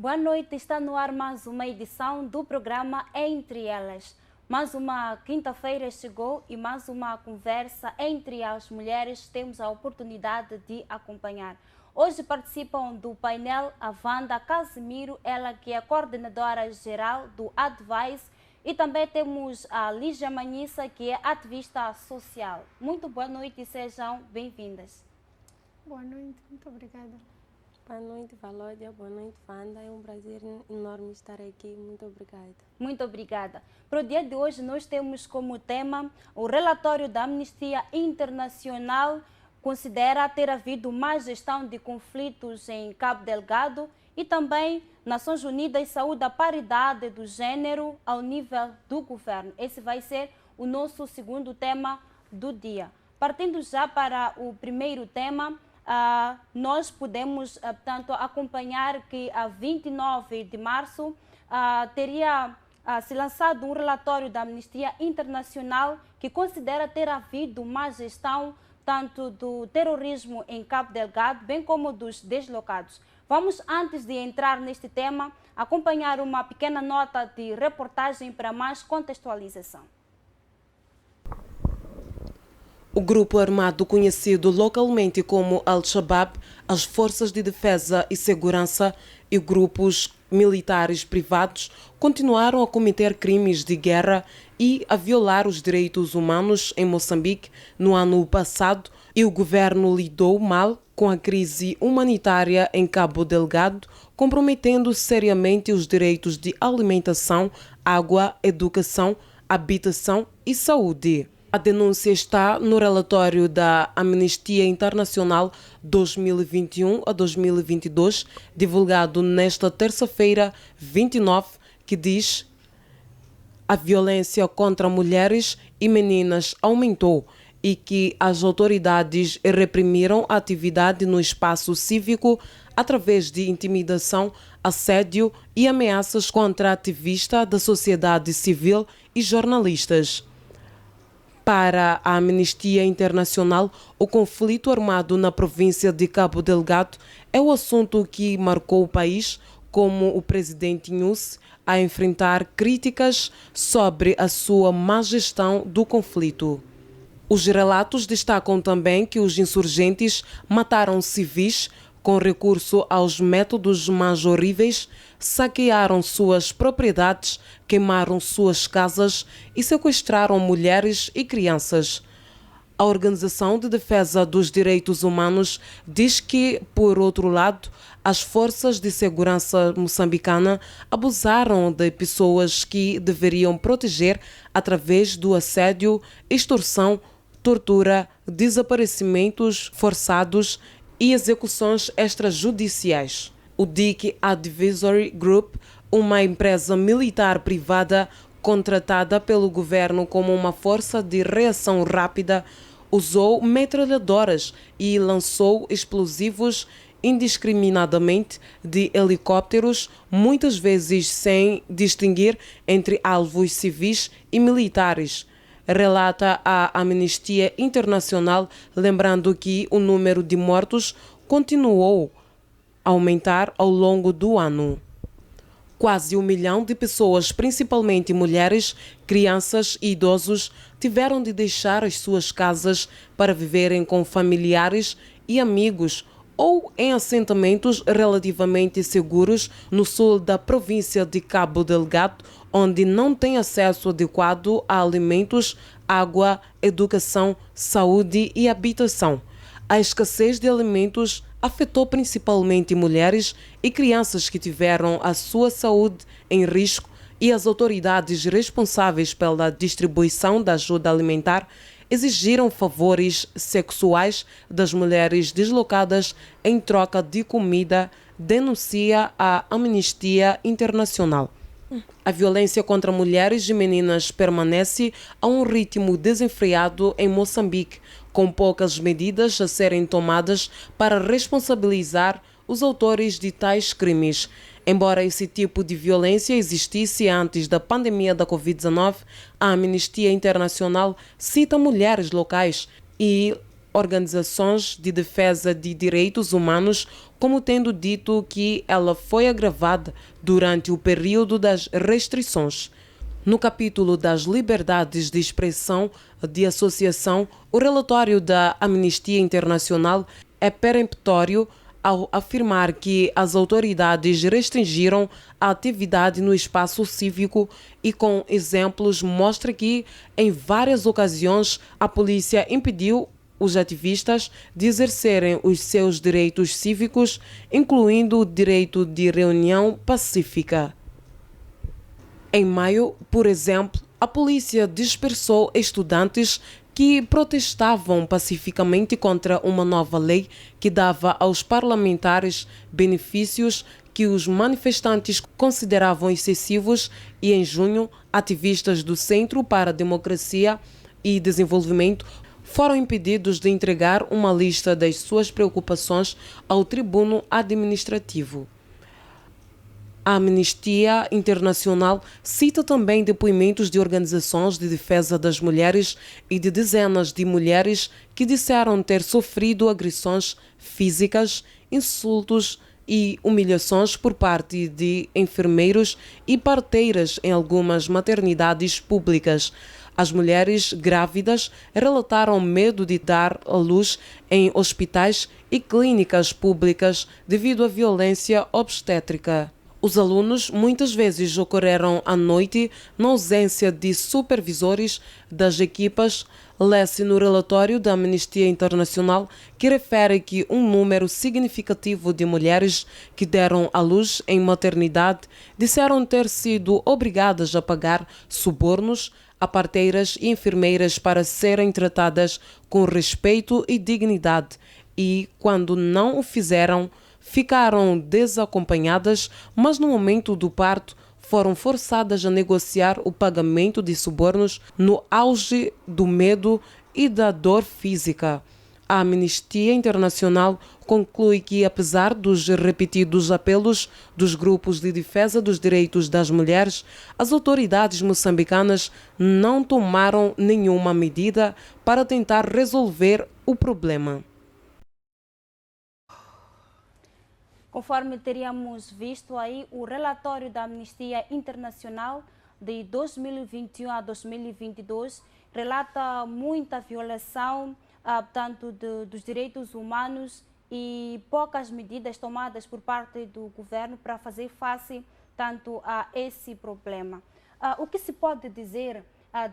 Boa noite, está no ar mais uma edição do programa Entre Elas. Mais uma quinta-feira chegou e mais uma conversa entre as mulheres temos a oportunidade de acompanhar. Hoje participam do painel a Wanda Casimiro, ela que é coordenadora geral do Advice, e também temos a Lígia Manhissa, que é ativista social. Muito boa noite e sejam bem-vindas. Boa noite, muito obrigada. Boa noite, Valódia. Boa noite, Wanda. É um prazer enorme estar aqui. Muito obrigada. Muito obrigada. Para o dia de hoje, nós temos como tema o relatório da Amnistia Internacional considera ter havido má gestão de conflitos em Cabo Delgado e também Nações Unidas saúda a paridade do gênero ao nível do governo. Esse vai ser o nosso segundo tema do dia. Partindo já para o primeiro tema, nós podemos, portanto, acompanhar que a 29 de março teria se lançado um relatório da Amnistia Internacional que considera ter havido má gestão tanto do terrorismo em Cabo Delgado, bem como dos deslocados. Vamos, antes de entrar neste tema, acompanhar uma pequena nota de reportagem para mais contextualização. O grupo armado conhecido localmente como Al-Shabaab, as Forças de Defesa e Segurança e grupos militares privados continuaram a cometer crimes de guerra e a violar os direitos humanos em Moçambique no ano passado, e o governo lidou mal com a crise humanitária em Cabo Delgado, comprometendo seriamente os direitos de alimentação, água, educação, habitação e saúde. A denúncia está no relatório da Amnistia Internacional 2021 a 2022, divulgado nesta terça-feira, 29, que diz: a violência contra mulheres e meninas aumentou e que as autoridades reprimiram a atividade no espaço cívico através de intimidação, assédio e ameaças contra ativistas da sociedade civil e jornalistas. Para a Amnistia Internacional, o conflito armado na província de Cabo Delgado é o assunto que marcou o país, como o presidente Nyusi a enfrentar críticas sobre a sua má gestão do conflito. Os relatos destacam também que os insurgentes mataram civis com recurso aos métodos mais horríveis, saquearam suas propriedades, queimaram suas casas e sequestraram mulheres e crianças. A Organização de Defesa dos Direitos Humanos diz que, por outro lado, as forças de segurança moçambicana abusaram de pessoas que deveriam proteger através do assédio, extorsão, tortura, desaparecimentos forçados e execuções extrajudiciais. O DIC Advisory Group, uma empresa militar privada contratada pelo governo como uma força de reação rápida, usou metralhadoras e lançou explosivos indiscriminadamente de helicópteros, muitas vezes sem distinguir entre alvos civis e militares, relata a Amnistia Internacional, lembrando que o número de mortos continuou a aumentar ao longo do ano. Quase 1 milhão de pessoas, principalmente mulheres, crianças e idosos, tiveram de deixar as suas casas para viverem com familiares e amigos ou em assentamentos relativamente seguros no sul da província de Cabo Delgado, onde não tem acesso adequado a alimentos, água, educação, saúde e habitação. A escassez de alimentos afetou principalmente mulheres e crianças que tiveram a sua saúde em risco, e as autoridades responsáveis pela distribuição da ajuda alimentar exigiram favores sexuais das mulheres deslocadas em troca de comida, denuncia a Amnistia Internacional. A violência contra mulheres e meninas permanece a um ritmo desenfreado em Moçambique, com poucas medidas a serem tomadas para responsabilizar os autores de tais crimes. Embora esse tipo de violência existisse antes da pandemia da Covid-19, a Amnistia Internacional cita mulheres locais e organizações de defesa de direitos humanos, como tendo dito que ela foi agravada durante o período das restrições. No capítulo das liberdades de expressão de associação, o relatório da Amnistia Internacional é peremptório ao afirmar que as autoridades restringiram a atividade no espaço cívico e, com exemplos, mostra que, em várias ocasiões, a polícia impediu os ativistas de exercerem os seus direitos cívicos, incluindo o direito de reunião pacífica. Em maio, por exemplo, a polícia dispersou estudantes que protestavam pacificamente contra uma nova lei que dava aos parlamentares benefícios que os manifestantes consideravam excessivos e, em junho, ativistas do Centro para a Democracia e Desenvolvimento foram impedidos de entregar uma lista das suas preocupações ao tribuno administrativo. A Amnistia Internacional cita também depoimentos de organizações de defesa das mulheres e de dezenas de mulheres que disseram ter sofrido agressões físicas, insultos e humilhações por parte de enfermeiros e parteiras em algumas maternidades públicas. As mulheres grávidas relataram medo de dar à luz em hospitais e clínicas públicas devido à violência obstétrica. Os alunos muitas vezes ocorreram à noite na ausência de supervisores das equipas. Lê-se no relatório da Amnistia Internacional que refere que um número significativo de mulheres que deram à luz em maternidade disseram ter sido obrigadas a pagar subornos a parteiras e enfermeiras para serem tratadas com respeito e dignidade e, quando não o fizeram, ficaram desacompanhadas, mas no momento do parto foram forçadas a negociar o pagamento de subornos no auge do medo e da dor física. A Amnistia Internacional conclui que, apesar dos repetidos apelos dos grupos de defesa dos direitos das mulheres, as autoridades moçambicanas não tomaram nenhuma medida para tentar resolver o problema. Conforme teríamos visto aí, o relatório da Amnistia Internacional de 2021 a 2022 relata muita violação, tanto dos direitos humanos e poucas medidas tomadas por parte do governo para fazer face tanto a esse problema. O que se pode dizer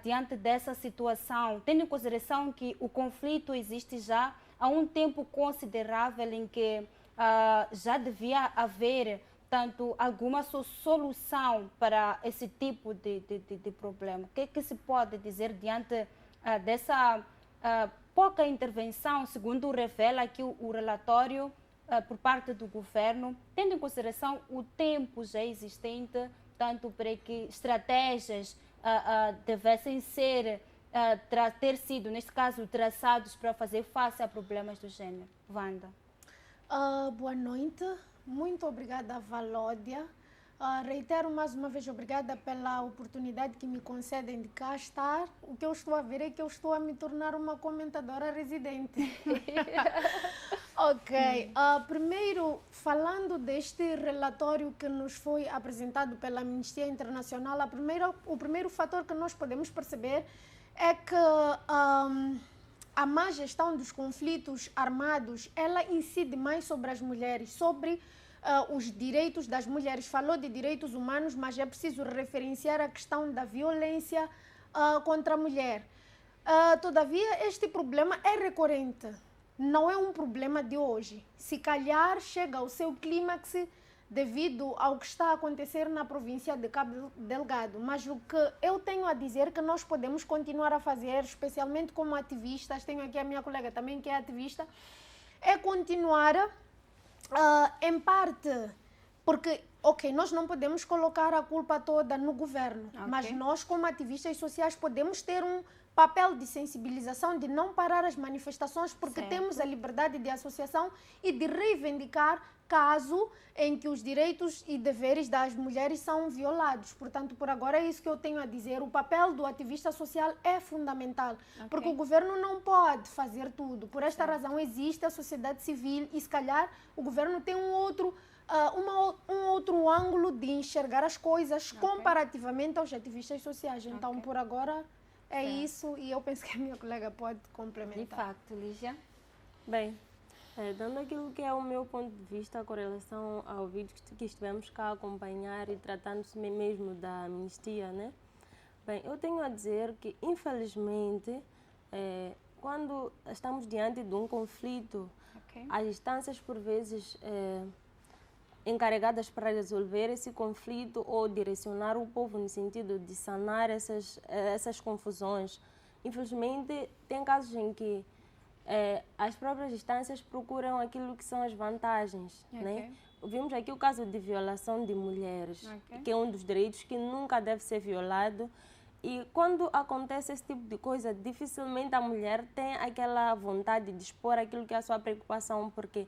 diante dessa situação, tendo em consideração que o conflito existe já há um tempo considerável em que já devia haver tanto alguma solução para esse tipo de problema? O que se pode dizer diante dessa pouca intervenção, segundo revela aqui o relatório por parte do governo, tendo em consideração o tempo já existente, tanto para que estratégias devessem ter sido, neste caso, traçados para fazer face a problemas do gênero? Wanda. Boa noite, muito obrigada, Valódia. Reitero mais uma vez, obrigada pela oportunidade que me concedem de cá estar. O que eu estou a ver é que eu estou a me tornar uma comentadora residente. Ok, primeiro, falando deste relatório que nos foi apresentado pela Amnistia Internacional, o primeiro fator que nós podemos perceber é que a má gestão dos conflitos armados, ela incide mais sobre as mulheres, sobre os direitos das mulheres. Falou de direitos humanos, mas é preciso referenciar a questão da violência contra a mulher. Todavia, este problema é recorrente, não é um problema de hoje. Se calhar chega ao seu clímax devido ao que está a acontecer na província de Cabo Delgado. Mas o que eu tenho a dizer que nós podemos continuar a fazer, especialmente como ativistas, tenho aqui a minha colega também que é ativista, é continuar, em parte, porque, nós não podemos colocar a culpa toda no governo, mas nós como ativistas sociais podemos ter um papel de sensibilização, de não parar as manifestações, porque Certo. temos a liberdade de associação e de reivindicar caso em que os direitos e deveres das mulheres são violados. Portanto, por agora é isso que eu tenho a dizer. O papel do ativista social é fundamental, porque o governo não pode fazer tudo. Por esta razão existe a sociedade civil e, se calhar, o governo tem um outro ângulo de enxergar as coisas comparativamente aos ativistas sociais. Então, por agora, é isso, e eu penso que a minha colega pode complementar. De facto, Lígia. Bem, dando aquilo que é o meu ponto de vista com relação ao vídeo que estivemos cá a acompanhar e tratando-se mesmo da amnistia, né? Bem, eu tenho a dizer que, infelizmente, quando estamos diante de um conflito, as instâncias, por vezes, encarregadas para resolver esse conflito ou direcionar o povo no sentido de sanar essas confusões. Infelizmente, tem casos em que as próprias instâncias procuram aquilo que são as vantagens. Né? Vimos aqui o caso de violação de mulheres, que é um dos direitos que nunca deve ser violado. E quando acontece esse tipo de coisa, dificilmente a mulher tem aquela vontade de expor aquilo que é a sua preocupação, porque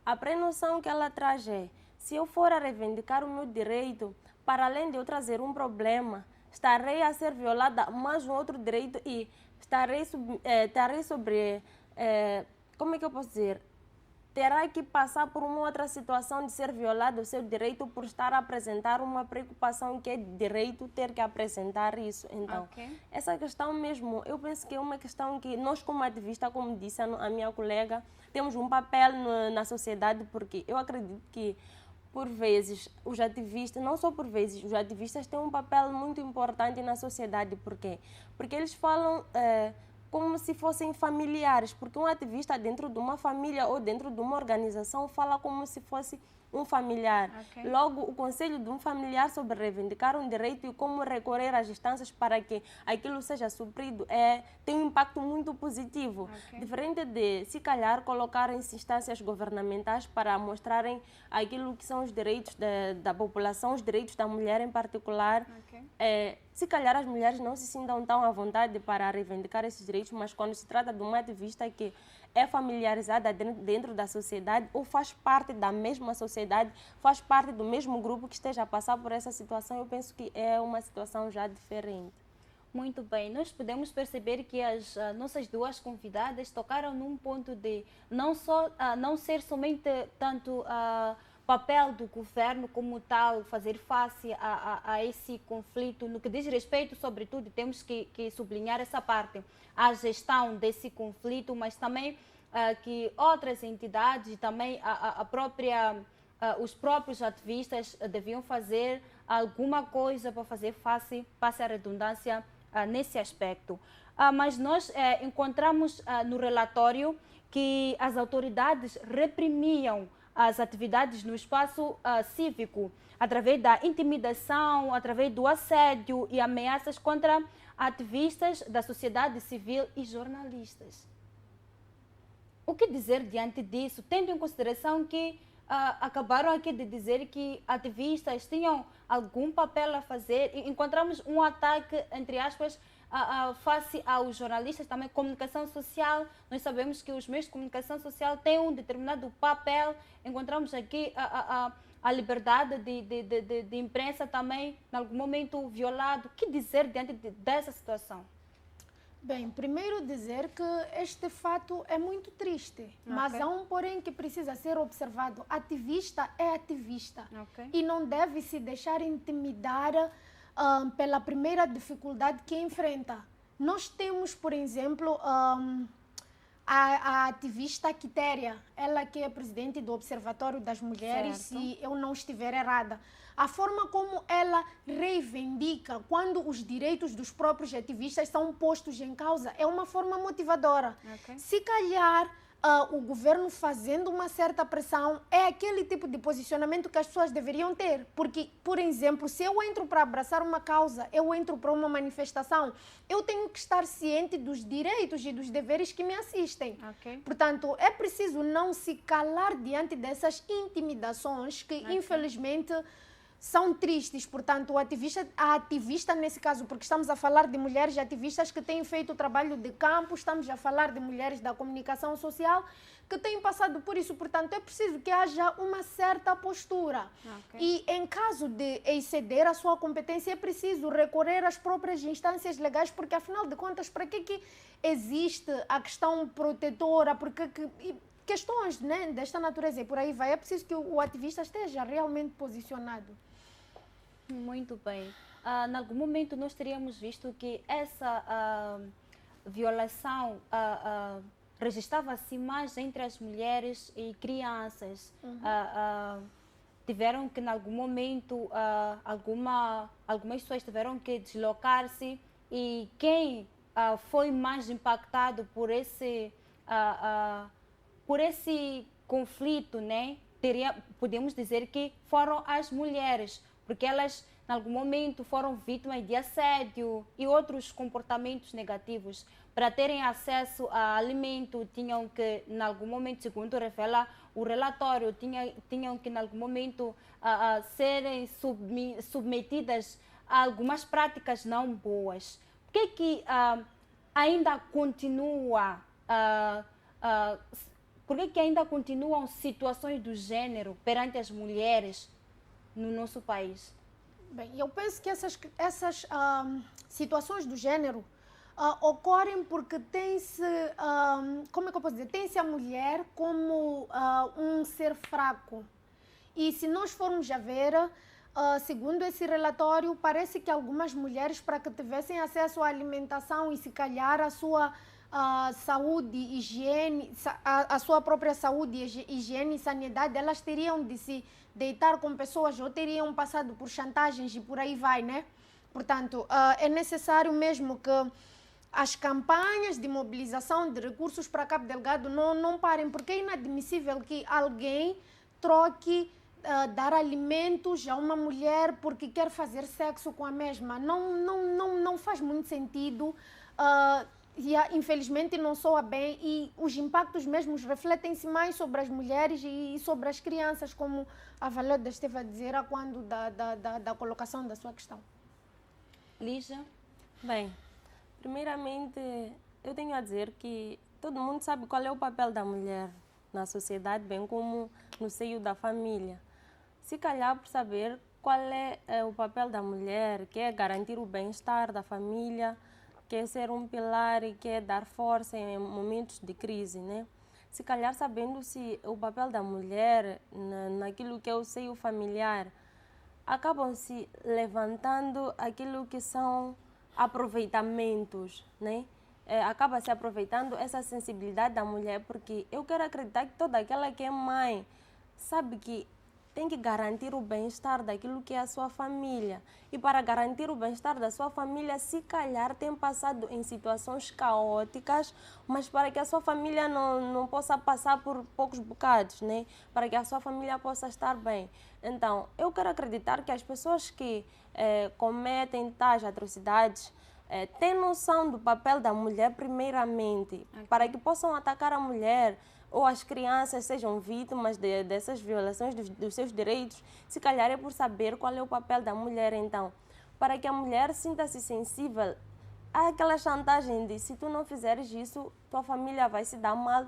a prenoção que ela traz é: se eu for a reivindicar o meu direito, para além de eu trazer um problema, estarei a ser violada mais um outro direito e estarei sobre, como é que eu posso dizer? Terá que passar por uma outra situação de ser violado o seu direito por estar a apresentar uma preocupação que é de direito ter que apresentar isso. Então, essa questão mesmo, eu penso que é uma questão que nós como ativistas, como disse a minha colega, temos um papel na sociedade, porque eu acredito que, por vezes, os ativistas, não só por vezes, os ativistas têm um papel muito importante na sociedade. Por quê? Porque eles falam como se fossem familiares, porque um ativista dentro de uma família ou dentro de uma organização fala como se fosse um familiar. Logo, o conselho de um familiar sobre reivindicar um direito e como recorrer às instâncias para que aquilo seja suprido tem um impacto muito positivo. Diferente de, se calhar, colocarem instâncias governamentais para mostrarem aquilo que são os direitos da população, os direitos da mulher em particular. Se calhar as mulheres não se sintam tão à vontade para reivindicar esses direitos, mas quando se trata de uma ativista que é familiarizada dentro da sociedade ou faz parte da mesma sociedade, faz parte do mesmo grupo que esteja a passar por essa situação, eu penso que é uma situação já diferente. Muito bem, nós podemos perceber que as nossas duas convidadas tocaram num ponto de não ser somente tanto papel do governo como tal, fazer face a esse conflito, no que diz respeito, sobretudo, temos que sublinhar essa parte, a gestão desse conflito, mas também que outras entidades, também os próprios ativistas deviam fazer alguma coisa para fazer face à redundância nesse aspecto. Mas nós encontramos no relatório que as autoridades reprimiam as atividades no espaço cívico, através da intimidação, através do assédio e ameaças contra ativistas da sociedade civil e jornalistas. O que dizer diante disso, tendo em consideração que acabaram aqui de dizer que ativistas tinham algum papel a fazer, e encontramos um ataque, entre aspas, face aos jornalistas, também comunicação social. Nós sabemos que os meios de comunicação social têm um determinado papel. Encontramos aqui a liberdade de imprensa também, em algum momento, violado. O que dizer diante dessa situação? Bem, primeiro dizer que este fato é muito triste, mas há um porém que precisa ser observado. Ativista é ativista e não deve se deixar intimidar pela primeira dificuldade que enfrenta. Nós temos, por exemplo, a ativista Quitéria, ela que é presidente do Observatório das Mulheres, se eu não estiver errada. A forma como ela reivindica quando os direitos dos próprios ativistas são postos em causa é uma forma motivadora. Se calhar o governo fazendo uma certa pressão é aquele tipo de posicionamento que as pessoas deveriam ter. Porque, por exemplo, se eu entro para abraçar uma causa, eu entro para uma manifestação, eu tenho que estar ciente dos direitos e dos deveres que me assistem. Portanto, é preciso não se calar diante dessas intimidações que, infelizmente, são tristes. Portanto, a ativista nesse caso, porque estamos a falar de mulheres ativistas que têm feito o trabalho de campo, estamos a falar de mulheres da comunicação social que têm passado por isso. Portanto, é preciso que haja uma certa postura. E em caso de exceder a sua competência, é preciso recorrer às próprias instâncias legais, porque afinal de contas, para que existe a questão protetora, questões, né, desta natureza e por aí vai, é preciso que o ativista esteja realmente posicionado. Muito bem. Em algum momento nós teríamos visto que essa violação registrava-se mais entre as mulheres e crianças. Tiveram que, em algum momento, algumas pessoas tiveram que deslocar-se, e quem foi mais impactado por esse conflito, né? Podemos dizer que foram as mulheres, porque elas, em algum momento, foram vítimas de assédio e outros comportamentos negativos. Para terem acesso a alimento, tinham que, em algum momento, segundo revela o relatório, tinham que, em algum momento, serem submetidas a algumas práticas não boas. Por que ainda continua... por que ainda continuam situações do gênero perante as mulheres no nosso país? Bem, eu penso que essas situações do gênero ocorrem porque tem-se, como é que eu posso dizer, tem-se a mulher como um ser fraco. E se nós formos a ver, segundo esse relatório, parece que algumas mulheres, para que tivessem acesso à alimentação e se calhar a sua saúde, higiene, a sua própria saúde, higiene e sanidade, elas teriam de se deitar com pessoas ou teriam passado por chantagens e por aí vai, né? Portanto, é necessário mesmo que as campanhas de mobilização de recursos para Cabo Delgado não parem, porque é inadmissível que alguém troque dar alimentos a uma mulher porque quer fazer sexo com a mesma. Não faz muito sentido. E infelizmente não soa bem, e os impactos mesmos refletem-se mais sobre as mulheres e sobre as crianças, como a Valeda esteve a dizer quando da colocação da sua questão. Lígia? Bem, primeiramente eu tenho a dizer que todo mundo sabe qual é o papel da mulher na sociedade, bem como no seio da família. Se calhar por saber qual é o papel da mulher, que é garantir o bem-estar da família, quer ser um pilar e quer dar força em momentos de crise, né? Se calhar sabendo-se o papel da mulher naquilo que é o seio familiar, acabam-se levantando aquilo que são aproveitamentos, né? Acaba-se aproveitando essa sensibilidade da mulher, porque eu quero acreditar que toda aquela que é mãe sabe que tem que garantir o bem-estar daquilo que é a sua família. E para garantir o bem-estar da sua família, se calhar tem passado em situações caóticas, mas para que a sua família não possa passar por poucos bocados, né? Para que a sua família possa estar bem. Então, eu quero acreditar que as pessoas que cometem tais atrocidades têm noção do papel da mulher primeiramente, para que possam atacar a mulher, ou as crianças sejam vítimas dessas violações dos seus direitos. Se calhar é por saber qual é o papel da mulher, então, para que a mulher sinta-se sensível àquela chantagem de se tu não fizeres isso, tua família vai se dar mal,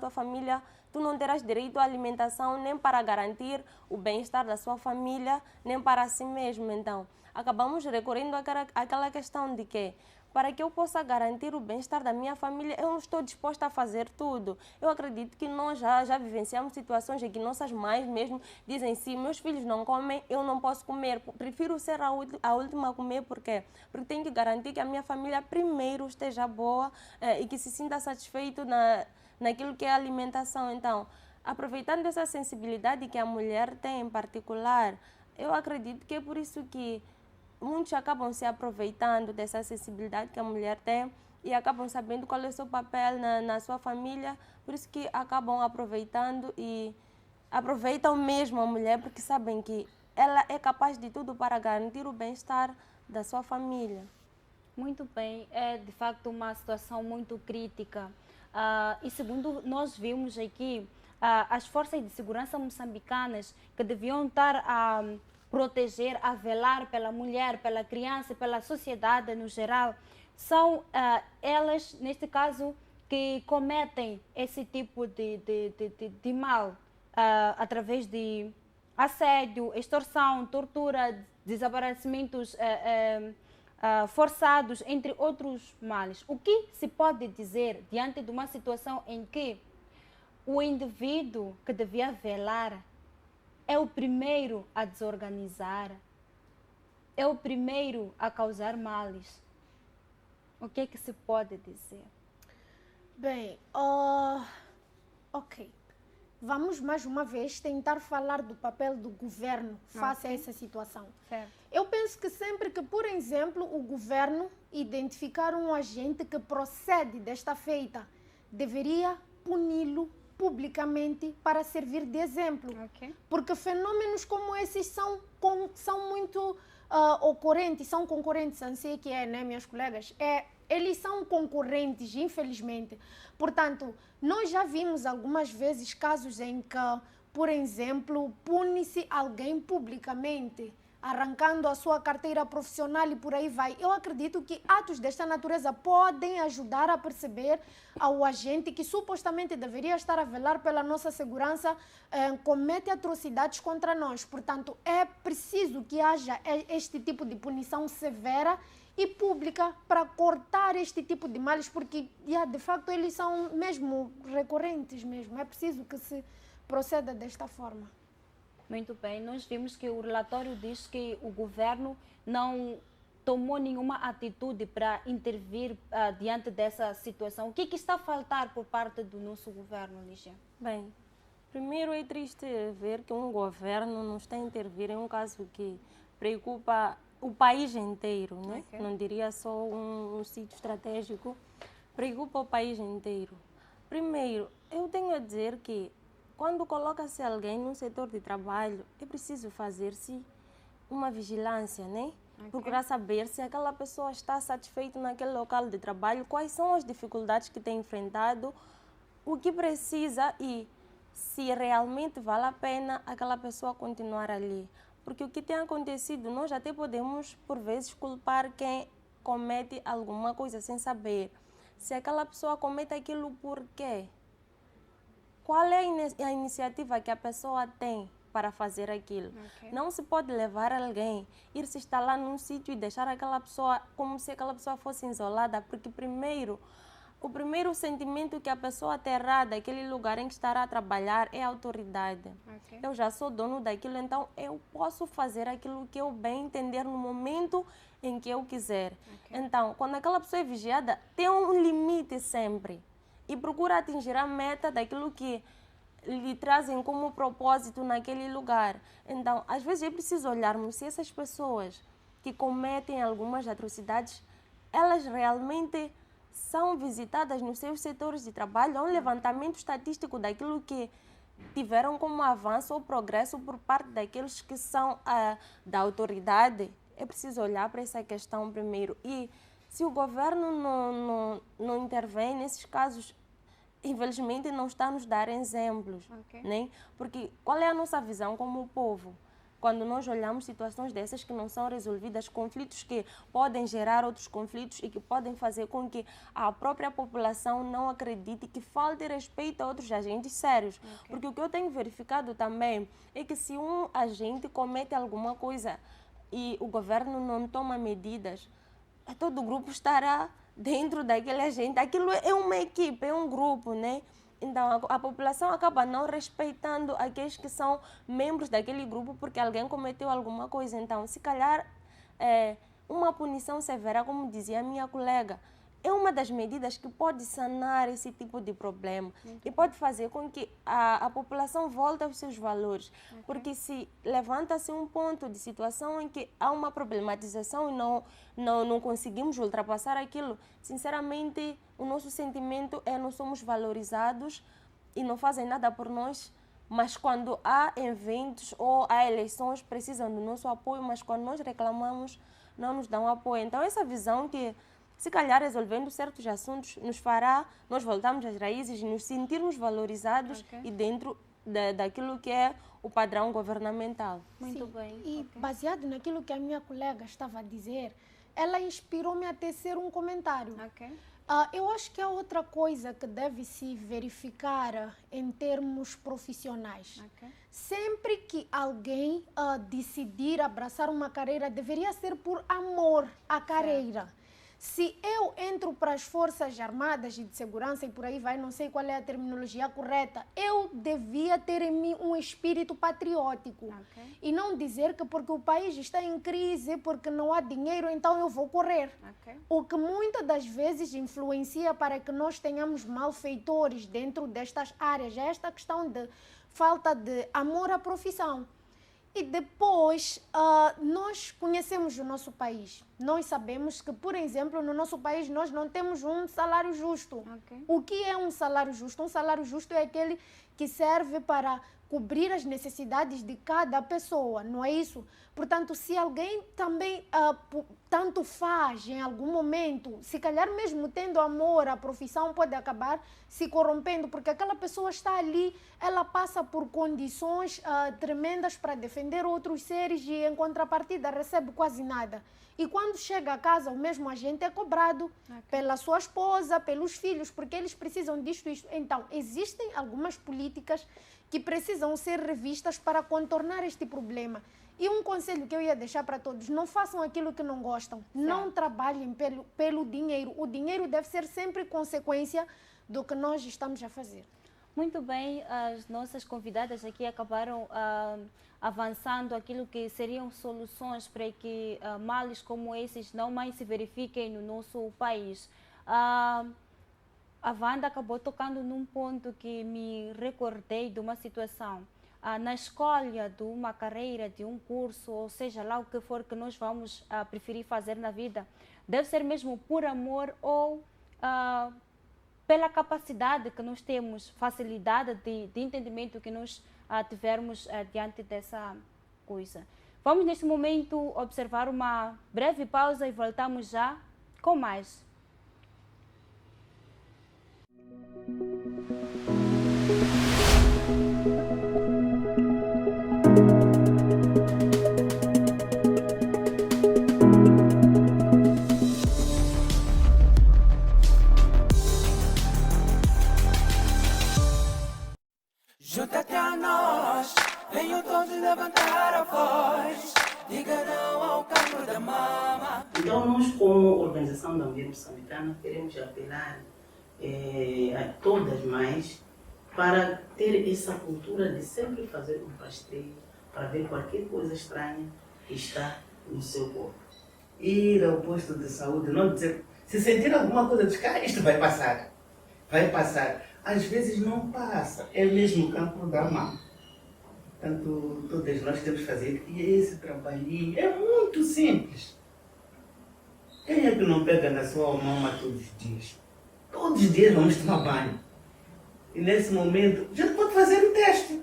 tu não terás direito à alimentação nem para garantir o bem-estar da sua família, nem para si mesmo. Então, acabamos recorrendo àquela questão de que para que eu possa garantir o bem-estar da minha família, eu não estou disposta a fazer tudo. Eu acredito que nós já vivenciamos situações em que nossas mães mesmo dizem, se meus filhos não comem, eu não posso comer. Prefiro ser a última a comer, por quê? Porque tenho que garantir que a minha família primeiro esteja boa e que se sinta satisfeito naquilo que é a alimentação. Então, aproveitando essa sensibilidade que a mulher tem em particular, eu acredito que é por isso que muitos acabam se aproveitando dessa sensibilidade que a mulher tem e acabam sabendo qual é o seu papel na sua família, por isso que acabam aproveitando e aproveitam mesmo a mulher, porque sabem que ela é capaz de tudo para garantir o bem-estar da sua família. Muito bem, é de facto uma situação muito crítica. E segundo nós vimos aqui, as forças de segurança moçambicanas que deviam estar proteger, a velar pela mulher, pela criança, pela sociedade no geral, são elas, neste caso, que cometem esse tipo de mal através de assédio, extorsão, tortura, desaparecimentos forçados, entre outros males. O que se pode dizer diante de uma situação em que o indivíduo que devia velar é o primeiro a desorganizar, é o primeiro a causar males? O que é que se pode dizer? Bem, ok. Vamos mais uma vez tentar falar do papel do governo face a essa situação. Certo. Eu penso que sempre que, por exemplo, o governo identificar um agente que procede desta feita, deveria puni-lo publicamente para servir de exemplo. Ok. Porque fenômenos como esses são muito ocorrentes, são concorrentes, assim que é, né, meus colegas? Eles são concorrentes, infelizmente. Portanto, nós já vimos algumas vezes casos em que, por exemplo, pune-se alguém publicamente, arrancando a sua carteira profissional e por aí vai. Eu acredito que atos desta natureza podem ajudar a perceber ao agente que supostamente deveria estar a velar pela nossa segurança, comete atrocidades contra nós. Portanto, é preciso que haja este tipo de punição severa e pública para cortar este tipo de males, porque de facto eles são mesmo recorrentes mesmo. É preciso que se proceda desta forma. Muito bem, nós vimos que o relatório diz que o governo não tomou nenhuma atitude para intervir diante dessa situação. O que está a faltar por parte do nosso governo, Lígia? Bem, primeiro é triste ver que um governo não está a intervir em um caso que preocupa o país inteiro, né? Okay. Não diria só um sítio estratégico, preocupa o país inteiro. Primeiro, eu tenho a dizer que quando coloca-se alguém num setor de trabalho, é preciso fazer-se uma vigilância, né? Okay. Procurar saber se aquela pessoa está satisfeita naquele local de trabalho, quais são as dificuldades que tem enfrentado, o que precisa e se realmente vale a pena aquela pessoa continuar ali. Porque o que tem acontecido, nós até podemos, por vezes, culpar quem comete alguma coisa sem saber. Se aquela pessoa comete aquilo, por quê? Qual é a iniciativa que a pessoa tem para fazer aquilo? Okay. Não se pode levar alguém, ir se instalar num sítio e deixar aquela pessoa como se aquela pessoa fosse isolada, porque o primeiro sentimento que a terá daquele lugar em que estará a trabalhar é a autoridade. Okay. Eu já sou dono daquilo, então eu posso fazer aquilo que eu bem entender no momento em que eu quiser. Okay. Então, quando aquela pessoa é vigiada, tem um limite sempre e procura atingir a meta daquilo que lhe trazem como propósito naquele lugar. Então, às vezes é preciso olharmos se essas pessoas que cometem algumas atrocidades, elas realmente são visitadas nos seus setores de trabalho. Há um levantamento estatístico daquilo que tiveram como avanço ou progresso por parte daqueles que são da autoridade. É preciso olhar para essa questão primeiro. E se o governo não intervém nesses casos, infelizmente não está a nos dar exemplos. Okay. Né? Porque qual é a nossa visão como povo? Quando nós olhamos situações dessas que não são resolvidas, conflitos que podem gerar outros conflitos e que podem fazer com que a própria população não acredite, que falte respeito a outros agentes sérios. Okay. Porque o que eu tenho verificado também é que se um agente comete alguma coisa e o governo não toma medidas, todo o grupo estará dentro daquele agente. Aquilo é uma equipe, é um grupo, né? Então, a população acaba não respeitando aqueles que são membros daquele grupo porque alguém cometeu alguma coisa. Então, se calhar, uma punição severa, como dizia a minha colega, é uma das medidas que pode sanar esse tipo de problema e pode fazer com que a população volte aos seus valores. Okay. Porque se levanta-se um ponto de situação em que há uma problematização e não conseguimos ultrapassar aquilo, sinceramente, o nosso sentimento é não somos valorizados e não fazem nada por nós, mas quando há eventos ou há eleições, precisam do nosso apoio, mas quando nós reclamamos, não nos dão apoio. Então, essa visão que se calhar resolvendo certos assuntos nos fará nós voltarmos às raízes e nos sentirmos valorizados e dentro daquilo que é o padrão governamental. Muito bem. E baseado naquilo que a minha colega estava a dizer, ela inspirou-me a tecer um comentário. Eu acho que há outra coisa que deve se verificar em termos profissionais. Sempre que alguém decidir abraçar uma carreira, deveria ser por amor à carreira. Se eu entro para as Forças Armadas e de Segurança e por aí vai, não sei qual é a terminologia correta, eu devia ter em mim um espírito patriótico. E não dizer que porque o país está em crise, porque não há dinheiro, então eu vou correr. O que muitas das vezes influencia para que nós tenhamos malfeitores dentro destas áreas, é esta questão de falta de amor à profissão. E depois, nós conhecemos o nosso país. Nós sabemos que, por exemplo, no nosso país nós não temos um salário justo. O que é um salário justo? Um salário justo é aquele que serve para cobrir as necessidades de cada pessoa, não é isso? Portanto, se alguém também tanto faz em algum momento, se calhar mesmo tendo amor à profissão, pode acabar se corrompendo, porque aquela pessoa está ali, ela passa por condições tremendas para defender outros seres e em contrapartida recebe quase nada. E quando chega a casa, o mesmo agente é cobrado pela sua esposa, pelos filhos, porque eles precisam disto. Então, existem algumas políticas que precisam ser revistas para contornar este problema. E um conselho que eu ia deixar para todos: não façam aquilo que não gostam, não trabalhem pelo dinheiro. O dinheiro deve ser sempre consequência do que nós estamos a fazer. Muito bem, as nossas convidadas aqui acabaram avançando aquilo que seriam soluções para que males como esses não mais se verifiquem no nosso país. A Wanda acabou tocando num ponto que me recordei de uma situação. Na escolha de uma carreira, de um curso, ou seja lá o que for que nós vamos preferir fazer na vida, deve ser mesmo por amor ou pela capacidade que nós temos, facilidade de entendimento que nós tivermos diante dessa coisa. Vamos neste momento observar uma breve pausa e voltamos já com mais. Junta-te a nós, venham todos levantar a voz, diga não ao cancro da mama. Então nós, como Organização da Mulher Moçambicana, queremos apelar a todas mais para ter essa cultura de sempre fazer um rastreio para ver qualquer coisa estranha que está no seu corpo. Ir ao posto de saúde, não dizer, se sentir alguma coisa, dizer, isto vai passar, vai passar. Às vezes não passa, é mesmo o cancro da mama. Portanto, todas nós temos que fazer, e esse trabalhinho é muito simples. Quem é que não pega na sua mama todos os dias? Todos os dias vamos tomar banho. E nesse momento, já pode fazer o teste.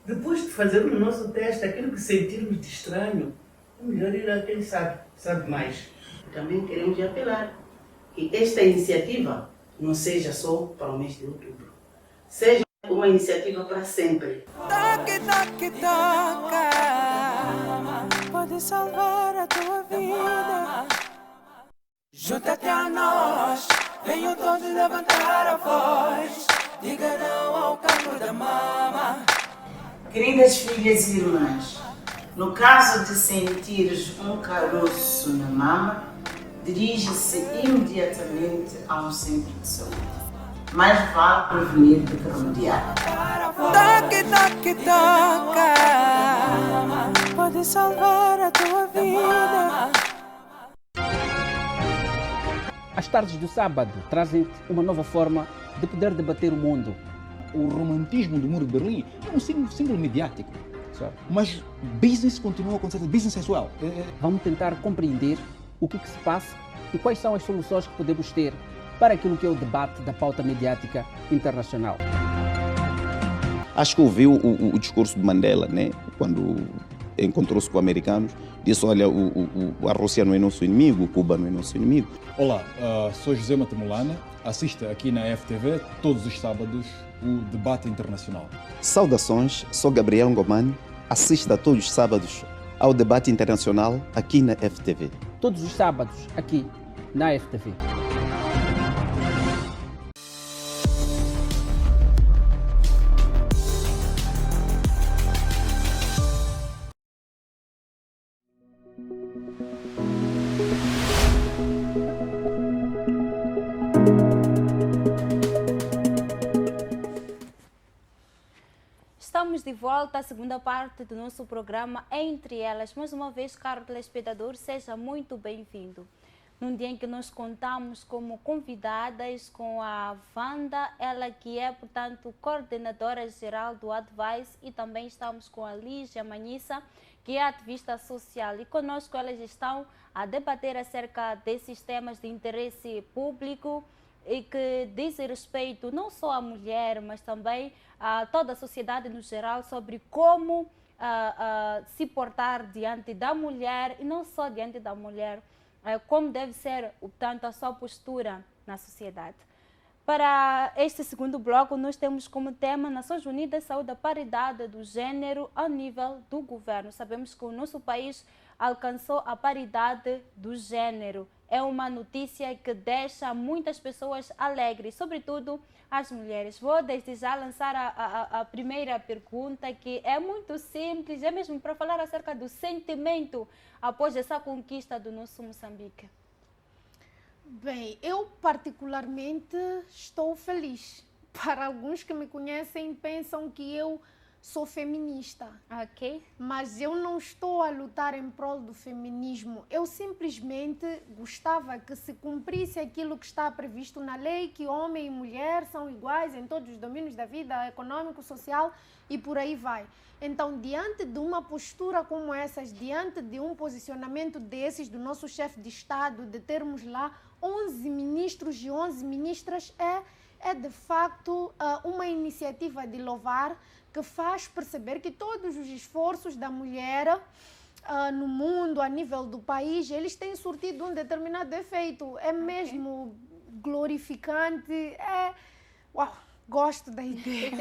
Depois de fazer o nosso teste, aquilo que sentirmos de estranho, é melhor ir a quem sabe mais. Também queremos apelar que esta iniciativa não seja só para o mês de outubro. Seja uma iniciativa para sempre. Toque, toque, toca, pode salvar a tua vida. Junta-te a nós, venham todos levantar a voz, diga não ao cancro da mama. Queridas filhas e irmãs, no caso de sentires um caroço na mama, dirige-se imediatamente a um centro de saúde. Mais vale prevenir do que remediar. Toque, toque, toca, pode salvar a tua vida. As tardes do sábado trazem uma nova forma de poder debater o mundo. O romantismo do Muro de Berlim é um símbolo mediático, mas business continua a acontecer, business sensual. Vamos tentar compreender o que se passa e quais são as soluções que podemos ter para aquilo que é o debate da pauta mediática internacional. Acho que ouviu o discurso de Mandela, né? Quando encontrou-se com americanos, disse, olha, a Rússia não é nosso inimigo, Cuba não é nosso inimigo. Olá, sou José Matamulana, assista aqui na FTV todos os sábados o Debate Internacional. Saudações, sou Gabriel Ngomani, assista todos os sábados ao Debate Internacional aqui na FTV. Todos os sábados aqui na FTV. Estamos de volta à segunda parte do nosso programa Entre Elas. Mais uma vez, caro telespectador, seja muito bem-vindo. Num dia em que nós contamos como convidadas com a Wanda, ela que é, portanto, coordenadora geral do Advice, e também estamos com a Lígia Manhissa, que é ativista social. E conosco elas estão a debater acerca desses temas de interesse público e que dizem respeito não só à mulher, mas também a toda a sociedade no geral, sobre como se portar diante da mulher, e não só diante da mulher, como deve ser, portanto, a sua postura na sociedade. Para este segundo bloco, nós temos como tema Nações Unidas, saúde, a paridade do gênero ao nível do governo. Sabemos que o nosso país alcançou a paridade do gênero. É uma notícia que deixa muitas pessoas alegres, sobretudo as mulheres. Vou desde já lançar a primeira pergunta, que é muito simples, é mesmo para falar acerca do sentimento após essa conquista do nosso Moçambique. Bem, eu particularmente estou feliz. Para alguns que me conhecem, pensam que eu sou feminista, ok? Mas eu não estou a lutar em prol do feminismo. Eu simplesmente gostava que se cumprisse aquilo que está previsto na lei, que homem e mulher são iguais em todos os domínios da vida, econômico, social e por aí vai. Então, diante de uma postura como essas, diante de um posicionamento desses do nosso chefe de Estado, de termos lá 11 ministros e 11 ministras, é de facto uma iniciativa de louvar, que faz perceber que todos os esforços da mulher no mundo, a nível do país, eles têm surtido um determinado efeito. É mesmo glorificante. Uau, gosto da ideia.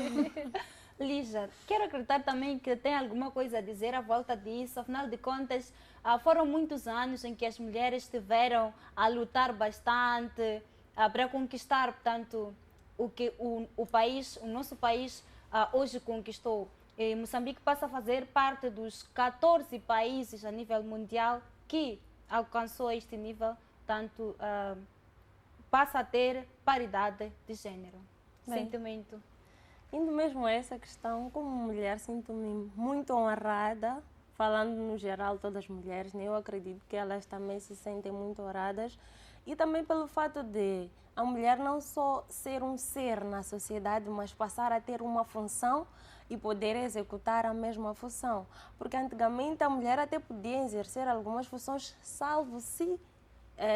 Lígia, quero acreditar também que tem alguma coisa a dizer à volta disso. Afinal de contas, foram muitos anos em que as mulheres estiveram a lutar bastante para conquistar, portanto, o que o nosso país hoje conquistou. E Moçambique passa a fazer parte dos 14 países a nível mundial que alcançou este nível, tanto passa a ter paridade de gênero. Bem, Sentimento. Indo mesmo a essa questão, como mulher, sinto-me muito honrada, falando no geral todas as mulheres, né? Eu acredito que elas também se sentem muito honradas, e também pelo fato de a mulher não só ser um ser na sociedade, mas passar a ter uma função e poder executar a mesma função. Porque antigamente a mulher até podia exercer algumas funções, salvo se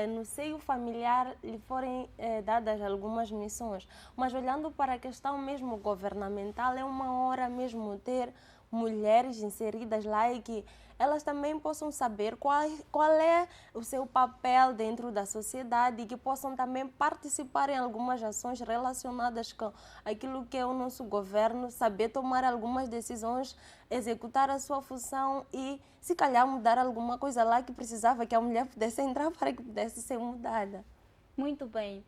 no seio familiar lhe forem dadas algumas missões. Mas olhando para a questão mesmo governamental, é uma hora mesmo ter mulheres inseridas lá e que elas também possam saber qual é o seu papel dentro da sociedade e que possam também participar em algumas ações relacionadas com aquilo que é o nosso governo, saber tomar algumas decisões, executar a sua função e, se calhar, mudar alguma coisa lá que precisava que a mulher pudesse entrar para que pudesse ser mudada. Muito bem.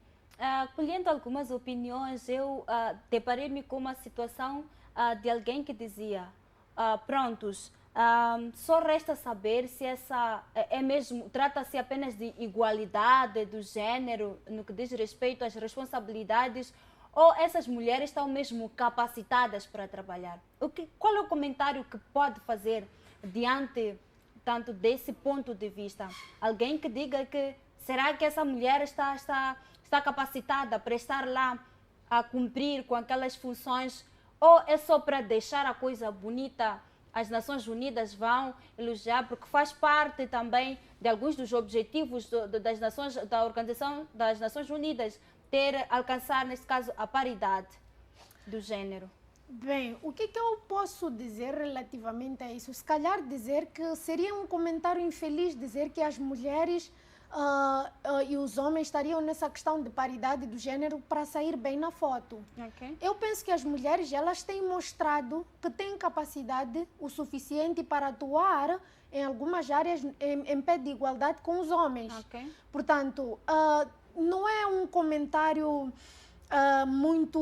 Colhendo algumas opiniões, eu deparei-me com uma situação de alguém que dizia, prontos, só resta saber se essa trata-se apenas de igualdade do gênero no que diz respeito às responsabilidades, ou essas mulheres estão mesmo capacitadas para trabalhar. Qual é o comentário que pode fazer diante tanto desse ponto de vista? Alguém que diga que será que essa mulher está capacitada para estar lá a cumprir com aquelas funções, ou é só para deixar a coisa bonita? As Nações Unidas vão elogiar, porque faz parte também de alguns dos objetivos da Organização das Nações Unidas, alcançar, nesse caso, a paridade do gênero. Bem, o que eu posso dizer relativamente a isso? Se calhar dizer que seria um comentário infeliz dizer que as mulheres e os homens estariam nessa questão de paridade do género para sair bem na foto. Ok. Eu penso que as mulheres, elas têm mostrado que têm capacidade o suficiente para atuar em algumas áreas em pé de igualdade com os homens. Ok. Portanto, não é um comentário muito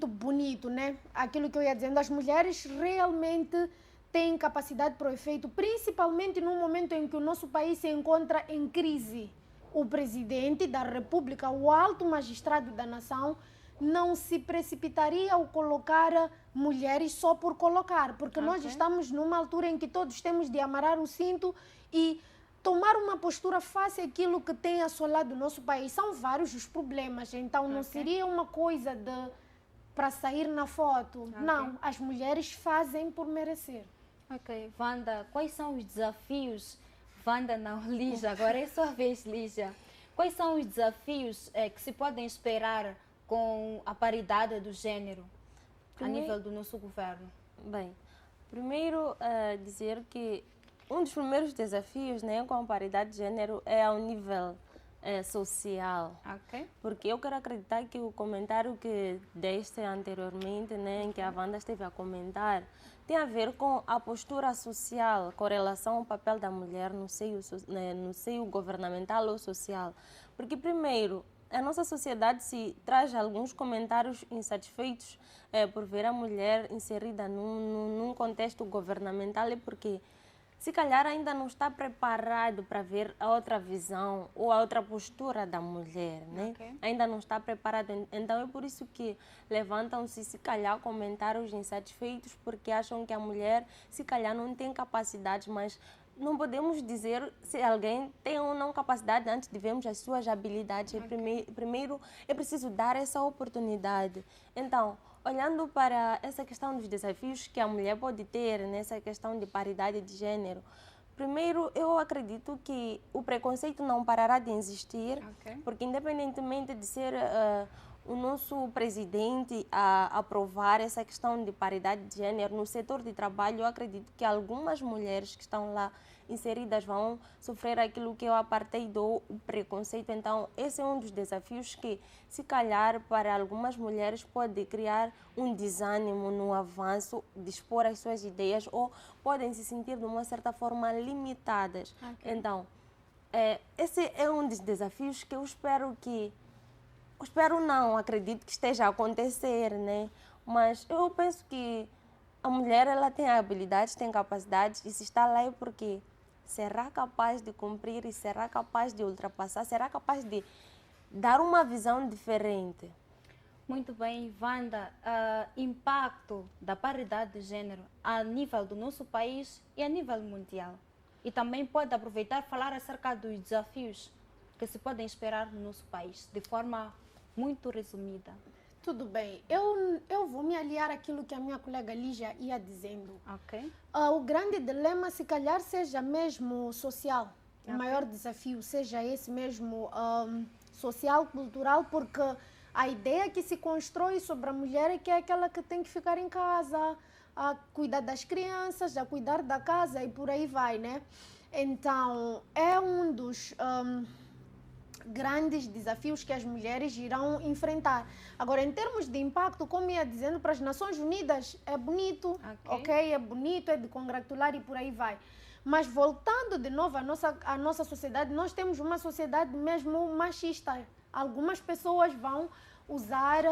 bonito, né? Aquilo que eu ia dizendo, as mulheres realmente têm capacidade para o efeito, principalmente no momento em que o nosso país se encontra em crise. O presidente da República, o alto magistrado da nação, não se precipitaria ao colocar mulheres só por colocar, porque nós estamos numa altura em que todos temos de amarrar o cinto e tomar uma postura face àquilo que tem assolado o nosso país. São vários os problemas, então não seria uma coisa para sair na foto. Não, as mulheres fazem por merecer. Ok, Wanda, quais são os desafios? Wanda não, Lígia, agora é sua vez, Lígia. Quais são os desafios que se podem esperar com a paridade do género a nível do nosso governo? Bem, primeiro dizer que um dos primeiros desafios, né, com a paridade de género é ao nível social. Ok. Porque eu quero acreditar que o comentário que deste anteriormente, né, em que a Wanda esteve a comentar, tem a ver com a postura social com relação ao papel da mulher no seio governamental ou social. Porque, primeiro, a nossa sociedade se traz alguns comentários insatisfeitos por ver a mulher inserida num contexto governamental, é porque se calhar ainda não está preparado para ver a outra visão ou a outra postura da mulher, né? Ainda não está preparado. Então é por isso que levantam-se, se calhar, comentários insatisfeitos, porque acham que a mulher, se calhar, não tem capacidades, mas não podemos dizer se alguém tem ou não capacidade antes de vermos as suas habilidades. Primeiro, é preciso dar essa oportunidade. Então, olhando para essa questão dos desafios que a mulher pode ter nessa questão de paridade de género, primeiro, eu acredito que o preconceito não parará de existir, porque independentemente de ser o nosso presidente a aprovar essa questão de paridade de género no setor de trabalho, eu acredito que algumas mulheres que estão lá inseridas vão sofrer aquilo que é o apartheid ou o preconceito. Então, esse é um dos desafios que, se calhar, para algumas mulheres pode criar um desânimo no avanço de expor as suas ideias ou podem se sentir, de uma certa forma, limitadas. Então, esse é um dos desafios que eu espero que... acredito que esteja a acontecer, né? Mas eu penso que a mulher, ela tem habilidades, tem capacidades, e se está lá é porque será capaz de cumprir e será capaz de ultrapassar, será capaz de dar uma visão diferente. Muito bem, Wanda, impacto da paridade de género a nível do nosso país e a nível mundial. E também pode aproveitar e falar acerca dos desafios que se podem esperar no nosso país, de forma muito resumida. Tudo bem. Eu vou me aliar àquilo que a minha colega Lígia ia dizendo. O grande dilema, se calhar, seja mesmo social. O maior desafio seja esse mesmo social, cultural, porque a ideia que se constrói sobre a mulher é que é aquela que tem que ficar em casa, a cuidar das crianças, a cuidar da casa e por aí vai, né? Então, é um dos grandes desafios que as mulheres irão enfrentar. Agora, em termos de impacto, como ia dizendo, para as Nações Unidas é bonito, é bonito, é de congratular e por aí vai. Mas voltando de novo à nossa sociedade, nós temos uma sociedade mesmo machista. Algumas pessoas vão usar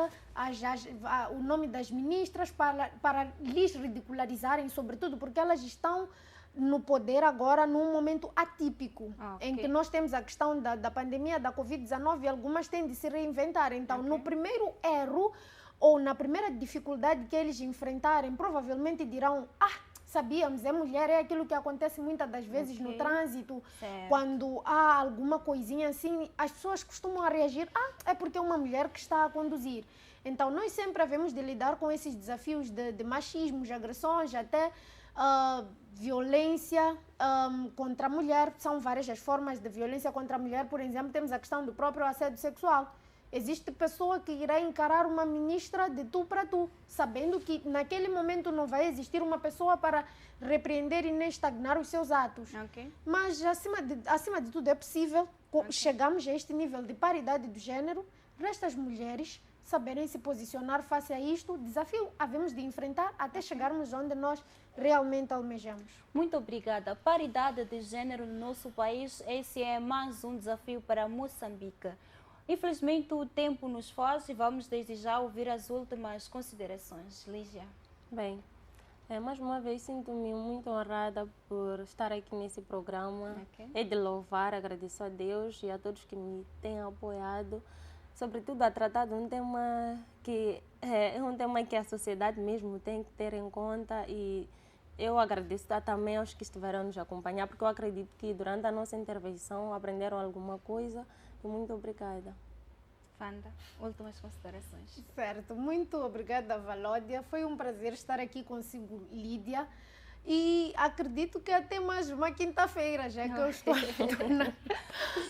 o nome das ministras para lhes ridicularizarem, sobretudo porque elas estão no poder agora num momento atípico, em que nós temos a questão da pandemia da Covid-19 e algumas têm de se reinventar. Então, no primeiro erro ou na primeira dificuldade que eles enfrentarem, provavelmente dirão, sabíamos, é mulher, é aquilo que acontece muitas das vezes no trânsito, quando há alguma coisinha assim, as pessoas costumam reagir, é porque é uma mulher que está a conduzir. Então, nós sempre havemos de lidar com esses desafios de machismo, de agressões, até violência contra a mulher. São várias as formas de violência contra a mulher. Por exemplo, temos a questão do próprio assédio sexual. Existe pessoa que irá encarar uma ministra de tu para tu, sabendo que naquele momento não vai existir uma pessoa para repreender e nem estagnar os seus atos. Mas, acima de tudo, é possível chegarmos a este nível de paridade do género, resta as mulheres saberem se posicionar face a isto, desafio havemos de enfrentar até chegarmos onde nós realmente almejamos. Muito obrigada. Paridade de género no nosso país, esse é mais um desafio para Moçambique. Infelizmente o tempo nos foge e vamos desde já ouvir as últimas considerações. Lígia. Bem, mais uma vez sinto-me muito honrada por estar aqui nesse programa. É de louvar, agradeço a Deus e a todos que me têm apoiado, sobretudo a tratar de um tema que é um tema que a sociedade mesmo tem que ter em conta, e eu agradeço também aos que estiveram nos acompanhar, porque eu acredito que durante a nossa intervenção aprenderam alguma coisa. Muito obrigada. Wanda, últimas considerações. Certo, muito obrigada, Valódia. Foi um prazer estar aqui consigo, Lídia. E acredito que até mais uma quinta-feira, já que eu estou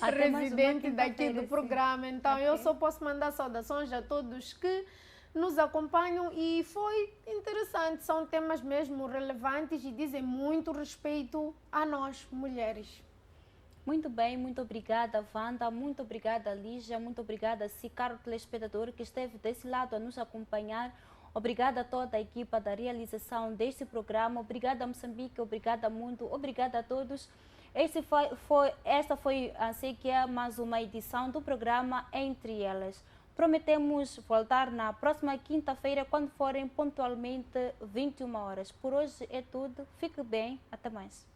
residente daqui do programa. Então, eu só posso mandar saudações a todos que nos acompanham, e foi interessante. São temas mesmo relevantes e dizem muito respeito a nós, mulheres. Muito bem, muito obrigada, Wanda, muito obrigada, Lígia, muito obrigada, caro telespectador que esteve desse lado a nos acompanhar. Obrigada a toda a equipa da realização deste programa. Obrigada, Moçambique, obrigada muito, obrigada a todos. Esta foi assim que é mais uma edição do programa Entre Elas. Prometemos voltar na próxima quinta-feira, quando forem pontualmente 21 horas. Por hoje é tudo. Fique bem. Até mais.